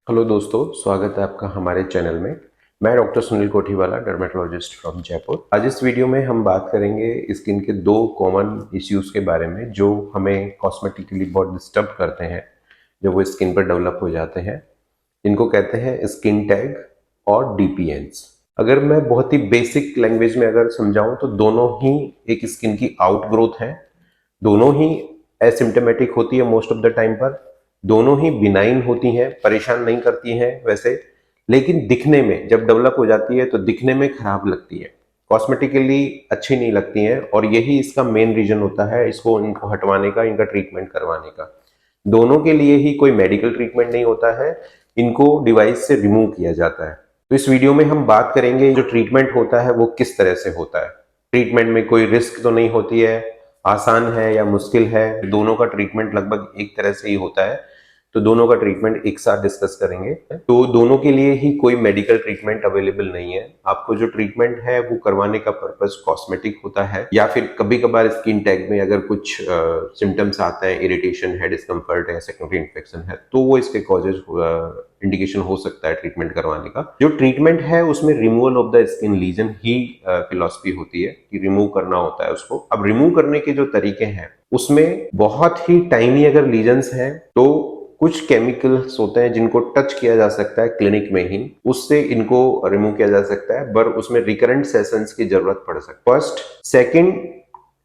Hello दोस्तों, स्वागत है आपका हमारे चैनल में। मैं doctor Sunil Kothiwala, dermatologist from Jaipur. आज इस वीडियो में हम बात करेंगे स्किन के दो कॉमन इश्यूज के बारे में जो हमें कॉस्मेटिकली बहुत डिस्टर्ब करते हैं जब वो स्किन पर डेवलप हो जाते हैं। इनको कहते हैं स्किन टैग और डीपीएन्स। अगर मैं बहुत ही बेसिक लैंग्वेज में अगर समझाऊं तो दोनों ही एक स्किन की आउटग्रोथ है। दोनों ही एसिम्टोमेटिक होती है मोस्ट ऑफ द टाइम पर। दोनों ही बिनाइन होती हैं, परेशान नहीं करती हैं वैसे, लेकिन दिखने में जब डेवलप हो जाती है तो दिखने में खराब लगती है, कॉस्मेटिकली अच्छी नहीं लगती हैं। और यही इसका मेन रीजन होता है इसको इनको हटवाने का, इनका ट्रीटमेंट करवाने का। दोनों के लिए ही कोई मेडिकल ट्रीटमेंट नहीं होता है, इनको डिवाइस से रिमूव किया जाता है। तो इस वीडियो में हम बात करेंगे जो ट्रीटमेंट होता है वो किस तरह से होता है। ट्रीटमेंट में कोई रिस्क तो नहीं होती है, आसान है या मुश्किल है, दोनों का ट्रीटमेंट लगभग एक तरह से ही होता है। तो दोनों का ट्रीटमेंट एक साथ डिस्कस करेंगे। तो दोनों के लिए ही कोई मेडिकल ट्रीटमेंट अवेलेबल नहीं है। आपको जो ट्रीटमेंट है वो करवाने का पर्पस कॉस्मेटिक होता है, या फिर कभी कभार स्किन टैग में अगर कुछ सिम्टम्स आते हैं, इरिटेशन है, डिस्कम्फर्ट है, सेकेंडरी इन्फेक्शन है, तो वो इसके कॉजेज इंडिकेशन हो सकता है ट्रीटमेंट करवाने का। जो ट्रीटमेंट है उसमें removal of the skin lesion ही फिलॉसफी होती है कि रिमूव करना होता है उसको। अब रिमूव करने के जो तरीके हैं उसमें बहुत ही टाइनी अगर लीजन्स हैं तो कुछ केमिकल्स होते हैं जिनको टच किया जा सकता है क्लिनिक में ही, उससे इनको रिमूव किया जा सकता है, पर उसमें रिकरेंट सेशंस की जरूरत पड़ सकती है। फर्स्ट, सेकंड,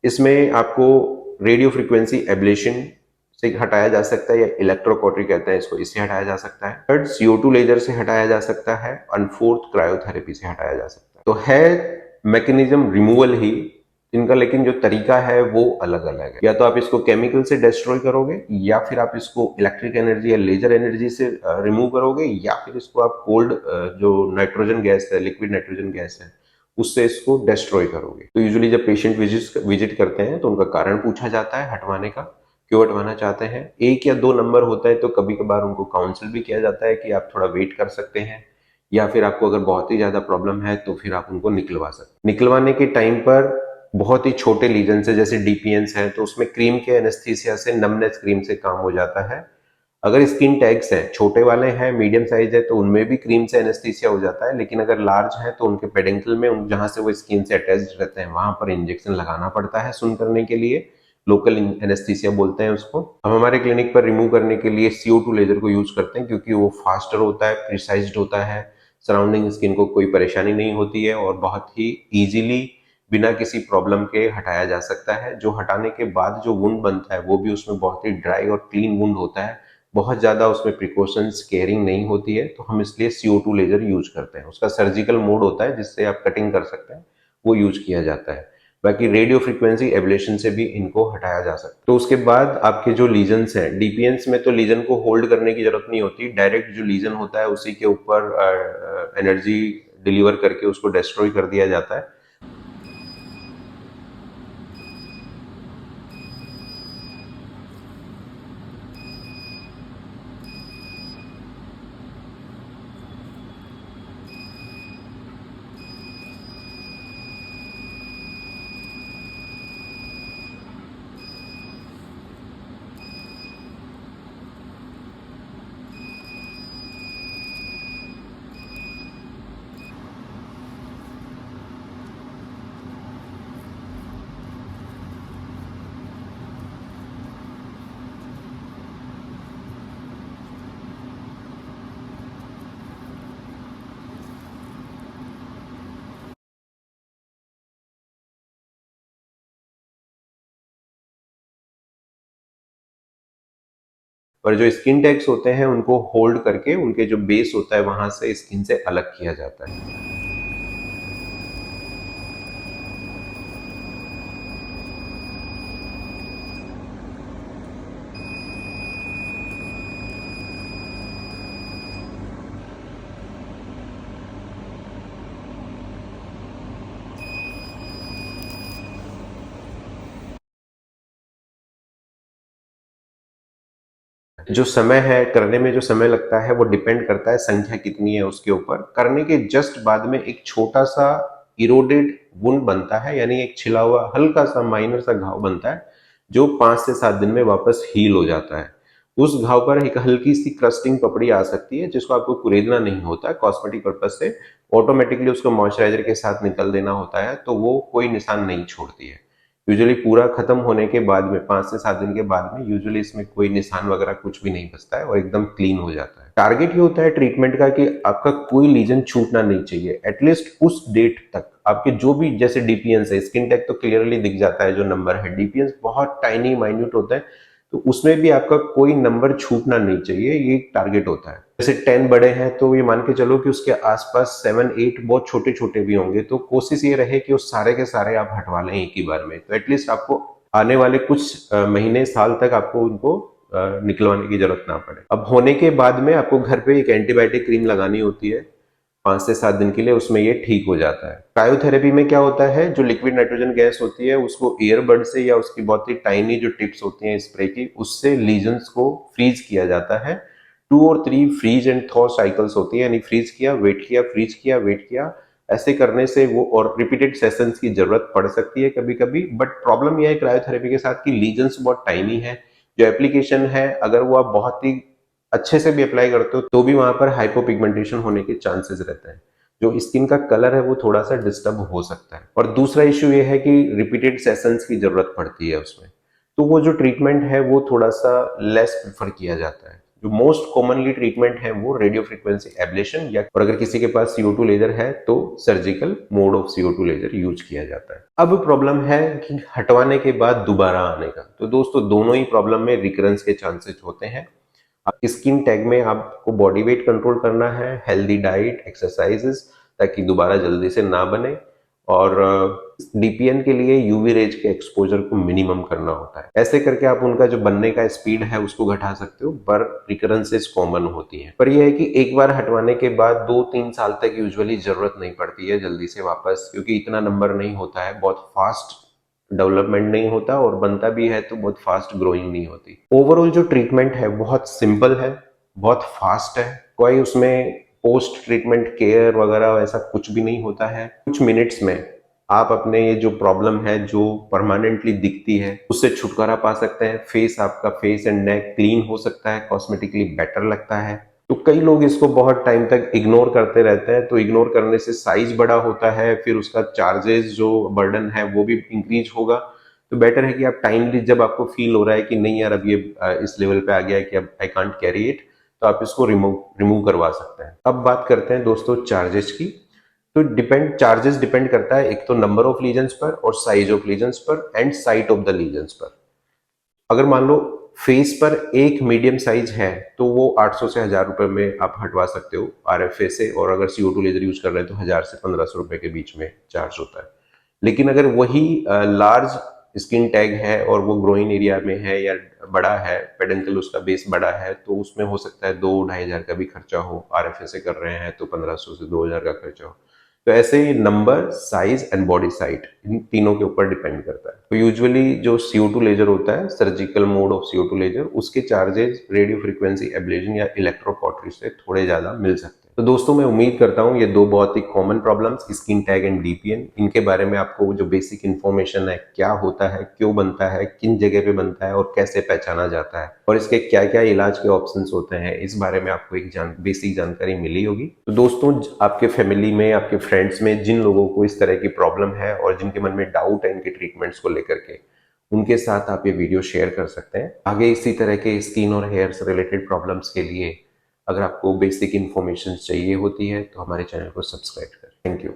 इसमें आपको रेडियो फ्रीक्वेंसी एब्लेशन से हटाया जा सकता है, या इलेक्ट्रोकॉटरी कहते हैं इसको, इससे हटाया जा सकता है। थर्ड, CO2 लेजर से हटाया जा सकता है। और फोर्थ, क्रायोथेरेपी से हटाया जा सकता है। तो है मैकेनिज्म रिमूवल ही इनका, लेकिन जो तरीका है वो अलग अलग है। या तो आप इसको केमिकल से डिस्ट्रॉय करोगे, या फिर आप इसको इलेक्ट्रिक एनर्जी या लेजर एनर्जी से रिमूव करोगे, या फिर इसको आप कोल्ड जो नाइट्रोजन गैस है, लिक्विड नाइट्रोजन गैस है, उससे इसको डिस्ट्रॉय करोगे। तो यूजुअली जब पेशेंट विजिट करते हैं तो उनका कारण पूछा जाता है हटवाने का, क्यों हटवाना चाहते हैं। एक या दो नंबर होता है तो कभी कभार उनको काउंसिल भी किया जाता है कि आप थोड़ा वेट कर सकते हैं, या फिर आपको अगर बहुत ही ज्यादा प्रॉब्लम है तो फिर आप उनको निकलवा सकते। निकलवाने के टाइम पर बहुत ही छोटे लीजन से, जैसे डीपीएन्स है, तो उसमें क्रीम के एनेस्थीसिया से, नमनेस क्रीम से काम हो जाता है। अगर स्किन टैग्स हैं, छोटे वाले हैं, मीडियम साइज है, तो उनमें भी क्रीम से एनेस्थीसिया हो जाता है। लेकिन अगर लार्ज है तो उनके पेडेंकल में, जहां से वो स्किन से अटैच रहते हैं, वहां पर इंजेक्शन लगाना पड़ता है सुन करने के लिए। लोकल एनेस्थीसिया बोलते हैं उसको। हम हमारे क्लिनिक पर रिमूव करने के लिए CO2 लेजर को यूज करते हैं, क्योंकि वो फास्टर होता है, प्रिसाइज्ड होता है, सराउंडिंग स्किन को कोई परेशानी नहीं होती है, और बहुत ही इजीली बिना किसी प्रॉब्लम के हटाया जा सकता है। जो हटाने के बाद जो वुंड बनता है वो भी उसमें बहुत ही ड्राई और क्लीन वुंड होता है, बहुत ज्यादा उसमें प्रिकॉशंस केयरिंग नहीं होती है। तो हम इसलिए CO2 लेजर यूज करते हैं। उसका सर्जिकल मोड होता है जिससे आप कटिंग कर सकते हैं, वो यूज किया जाता है। बाकी रेडियो फ्रीक्वेंसी एब्लेशन से भी इनको हटाया जा सकता है। तो उसके बाद आपके जो लीजन्स हैं, डीपीएन्स में तो लीजन को होल्ड करने की जरूरत नहीं होती, डायरेक्ट जो लीजन होता है उसी के ऊपर एनर्जी डिलीवर करके उसको डिस्ट्रॉय कर दिया जाता है। पर जो स्किन टैग्स होते हैं उनको होल्ड करके उनके जो बेस होता है वहां से स्किन से अलग किया जाता है। जो समय है करने में, जो समय लगता है वो डिपेंड करता है संख्या कितनी है उसके ऊपर। करने के जस्ट बाद में एक छोटा सा इरोडेड वुंड बनता है, यानी एक छिला हुआ हल्का सा माइनर सा घाव बनता है, जो 5 से 7 दिन में वापस हील हो जाता है। उस घाव पर एक हल्की सी क्रस्टिंग पपड़ी आ सकती है जिसको आपको कुरेदना नहीं होता, कॉस्मेटिक पर्पज से ऑटोमेटिकली उसको मॉइस्चराइजर के साथ निकल देना होता है, तो वो कोई निशान नहीं छोड़ती है। यूजुअली पूरा खत्म होने के बाद में 5 से 7 दिन के बाद में यूजुअली इसमें कोई निशान वगैरह कुछ भी नहीं बचता है और एकदम क्लीन हो जाता है। टारगेट ये होता है ट्रीटमेंट का कि आपका कोई लीजन छूटना नहीं चाहिए, एटलीस्ट उस डेट तक आपके जो भी, जैसे डीपीएन्स है, स्किन टैग तो क्लियरली दिख जाता है जो नंबर है, डीपीएन्स बहुत टाइनी माइन्यूट होता है, तो उसमें भी आपका कोई नंबर छूटना नहीं चाहिए, ये एक टारगेट होता है। जैसे 10 बड़े हैं तो ये मान के चलो कि उसके आसपास 7 8 बहुत छोटे छोटे भी होंगे, तो कोशिश ये रहे कि वो सारे के सारे आप हटवा लें एक ही बार में, तो एटलीस्ट आपको आने वाले कुछ महीने साल तक आपको उनको निकलवाने की जरूरत ना पड़े। अब होने के बाद में आपको घर पे एक एंटीबायोटिक क्रीम लगानी होती है 5 से 7 दिन के लिए, उसमें ये ठीक हो जाता है। क्रायोथेरेपी में क्या होता है, जो लिक्विड नाइट्रोजन गैस होती है उसको ईयरबड से या उसकी बहुत ही टाइनी जो टिप्स होती हैं स्प्रे की, उससे लीजन्स को फ्रीज किया जाता है। 2 और 3 फ्रीज एंड थॉ साइकिल्स होती है, यानी फ्रीज किया, वेट किया, फ्रीज किया, वेट किया, ऐसे करने से वो, और रिपीटेड सेशंस की जरूरत पड़ सकती है कभी कभी। बट प्रॉब्लम यह है क्रायोथेरेपी के साथ कि लीजन्स बहुत टाइनी है, जो एप्लीकेशन है अगर वो आप बहुत ही अच्छे से भी अप्लाई करते हो तो भी वहां पर हाइपोपिगमेंटेशन होने के चांसेस रहते हैं, जो स्किन का कलर है वो थोड़ा सा डिस्टर्ब हो सकता है। और दूसरा इश्यू ये है कि रिपीटेड सेशंस की जरूरत पड़ती है उसमें, तो वो जो ट्रीटमेंट है वो थोड़ा सा लेस प्रेफर किया जाता है। जो मोस्ट कॉमनली ट्रीटमेंट है वो रेडियो फ्रीक्वेंसी एब्लेशन, या और अगर किसी के पास CO2 लेजर है तो surgical mode of CO2 laser use किया जाता है। अब प्रॉब्लम है कि हटवाने के बाद दोबारा आने का, तो दोस्तों दोनों ही प्रॉब्लम में रिकरेंस के चांसेस होते हैं। स्किन टैग में आपको बॉडी वेट कंट्रोल करना है, हेल्दी डाइट, एक्सरसाइजेस, ताकि दोबारा जल्दी से ना बने, और डीपीएन के लिए यूवी रेज के एक्सपोजर को मिनिमम करना होता है। ऐसे करके आप उनका जो बनने का स्पीड है उसको घटा सकते हो, पर रिकरेंसेस कॉमन होती हैं। पर यह है कि एक बार हटवाने के बाद 2-3 साल तक यूजुअली जरूरत नहीं पड़ती है जल्दी से वापस, क्योंकि इतना नंबर नहीं होता है, बहुत फास्ट डेवलपमेंट नहीं होता, और बनता भी है तो बहुत फास्ट ग्रोइंग नहीं होती। ओवरऑल जो ट्रीटमेंट है बहुत सिंपल है, बहुत फास्ट है, कोई उसमें पोस्ट ट्रीटमेंट केयर वगैरह ऐसा कुछ भी नहीं होता है। कुछ मिनट्स में आप अपने ये जो प्रॉब्लम है जो परमानेंटली दिखती है उससे छुटकारा पा सकते हैं। फेस, आपका फेस एंड नेक क्लीन हो सकता है, कॉस्मेटिकली बेटर लगता है। तो कई लोग इसको बहुत टाइम तक इग्नोर करते रहते हैं, तो इग्नोर करने से साइज बड़ा होता है, फिर उसका चार्जेस जो बर्डन है वो भी इंक्रीज होगा। तो बेटर है कि आप टाइमली, जब आपको फील हो रहा है कि नहीं यार अब ये इस लेवल पे आ गया है कि अब आई कांट कैरी इट, तो आप इसको रिमूव करवा सकते हैं। अब बात करते हैं दोस्तों चार्जेस की। तो चार्जेस डिपेंड करता है एक तो नंबर ऑफ लीजन्स पर और साइज ऑफ लीजन्स पर and site of the lesions पर। अगर मान लो फेस पर एक मीडियम साइज है तो वो 800 से 1000 रुपए में आप हटवा सकते हो RFA से, और अगर CO2 लेजर यूज कर रहे हैं तो 1000 से 1500 रुपए के बीच में चार्ज होता है। लेकिन अगर वही लार्ज स्किन टैग है और वो ग्रोइन एरिया में है या बड़ा है, पेडेंकल उसका बेस बड़ा है, तो उसमें हो सकता है 2-2500 का भी खर्चा हो। RFA से कर रहे हैं तो 1500 से 2000 का खर्चा हो। तो ऐसे ही number, size and body site, इन तीनों के ऊपर डिपेंड करता है। तो यूजुअली जो CO2 लेजर होता है, surgical mode of CO2 laser, उसके चार्जेस रेडियो फ्रीक्वेंसी एब्लेशन या इलेक्ट्रोकॉटरी से थोड़े ज्यादा मिल सकते हैं। तो दोस्तों मैं उम्मीद करता हूँ ये दो बहुत ही common problems, skin tag and DPN, इनके बारे में आपको जो बेसिक इन्फॉर्मेशन है, क्या होता है, क्यों बनता है, किन जगह पे बनता है और कैसे पहचाना जाता है, और इसके क्या क्या इलाज के ऑप्शंस होते हैं, इस बारे में आपको एक बेसिक जानकारी मिली होगी। तो दोस्तों आपके फैमिली में, आपके फ्रेंड्स में जिन लोगों को इस तरह की प्रॉब्लम है और जिनके मन में डाउट है इनके ट्रीटमेंट्स को लेकर के, उनके साथ आप ये वीडियो शेयर कर सकते हैं। आगे इसी तरह के स्किन और हेयर से रिलेटेड प्रॉब्लम्स के लिए अगर आपको बेसिक इन्फॉर्मेशन चाहिए होती है तो हमारे चैनल को सब्सक्राइब करें। Thank you.